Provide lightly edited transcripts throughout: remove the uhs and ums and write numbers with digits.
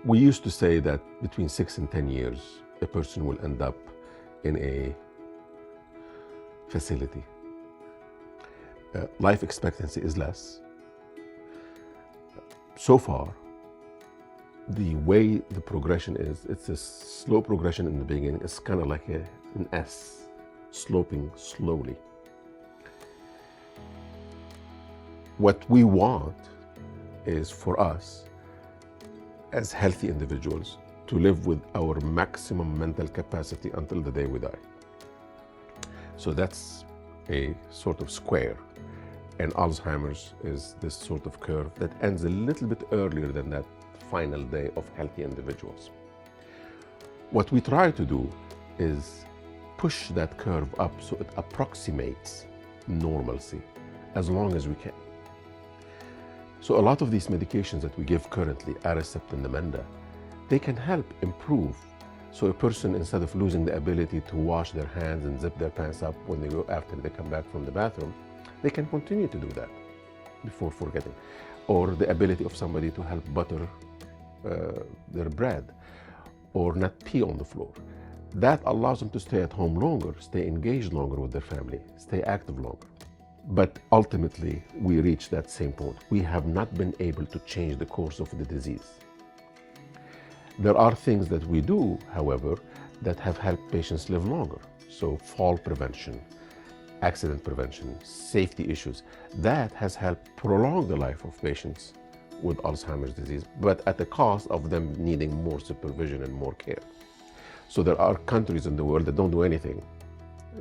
We used to say that between 6 and 10 years, a person will end up in a facility. Life expectancy is less. So far, the way the progression is, it's a slow progression in the beginning. It's kind of like an S, sloping slowly. What we want is for us, as healthy individuals, to live with our maximum mental capacity until the day we die. So that's a sort of square. And Alzheimer's is this sort of curve that ends a little bit earlier than that final day of healthy individuals. What we try to do is push that curve up so it approximates normalcy as long as we can. So a lot of these medications that we give currently, Aricept and Namenda, they can help improve. So a person, instead of losing the ability to wash their hands and zip their pants up when they go after they come back from the bathroom, they can continue to do that before forgetting. Or the ability of somebody to help butter their bread or not pee on the floor. That allows them to stay at home longer, stay engaged longer with their family, stay active longer. But ultimately, we reach that same point. We have not been able to change the course of the disease. There are things that we do, however, that have helped patients live longer. So fall prevention, accident prevention, safety issues, that has helped prolong the life of patients with Alzheimer's disease, but at the cost of them needing more supervision and more care. So there are countries in the world that don't do anything.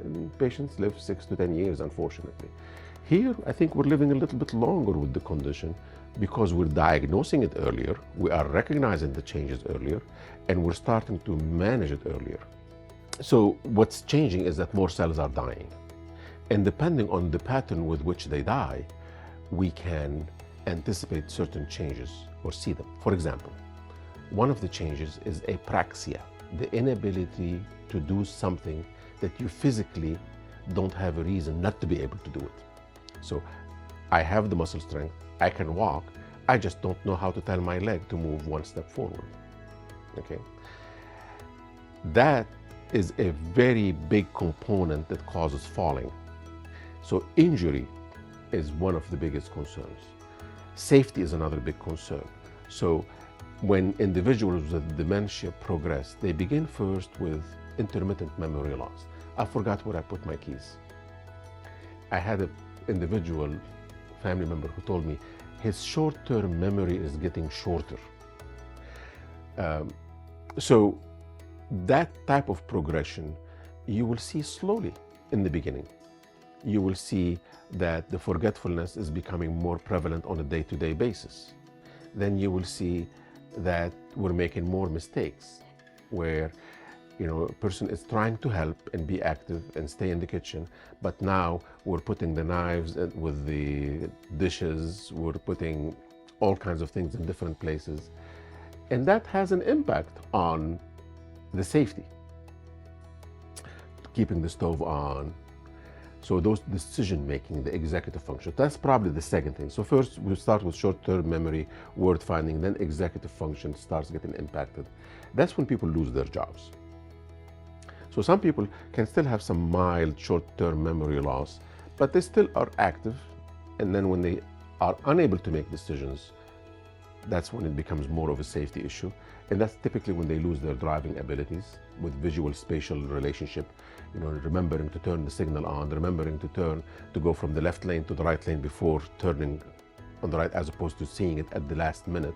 And patients live 6 to 10 years, unfortunately. Here, I think we're living a little bit longer with the condition because we're diagnosing it earlier, we are recognizing the changes earlier, and we're starting to manage it earlier. So what's changing is that more cells are dying. And depending on the pattern with which they die, we can anticipate certain changes or see them. For example, one of the changes is apraxia, the inability to do something that you physically don't have a reason not to be able to do it. So I have the muscle strength, I can walk, I just don't know how to tell my leg to move one step forward, okay? That is a very big component that causes falling. So injury is one of the biggest concerns. Safety is another big concern. So when individuals with dementia progress, they begin first with intermittent memory loss. I forgot where I put my keys. I had an individual family member who told me his short-term memory is getting shorter. So that type of progression, you will see slowly in the beginning. You will see that the forgetfulness is becoming more prevalent on a day-to-day basis. Then you will see that we're making more mistakes where a person is trying to help and be active and stay in the kitchen, but now we're putting the knives with the dishes, we're putting all kinds of things in different places. And that has an impact on the safety. Keeping the stove on. So those decision-making, the executive function, that's probably the second thing. So first we start with short-term memory, word finding, then executive function starts getting impacted. That's when people lose their jobs. So some people can still have some mild short-term memory loss, but they still are active. And then when they are unable to make decisions, that's when it becomes more of a safety issue. And that's typically when they lose their driving abilities with visual spatial relationship, remembering to turn the signal on, remembering to go from the left lane to the right lane before turning on the right, as opposed to seeing it at the last minute.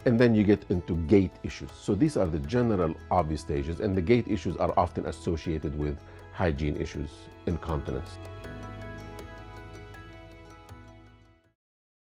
And then you get into gait issues. So these are the general obvious stages, and the gait issues are often associated with hygiene issues, incontinence.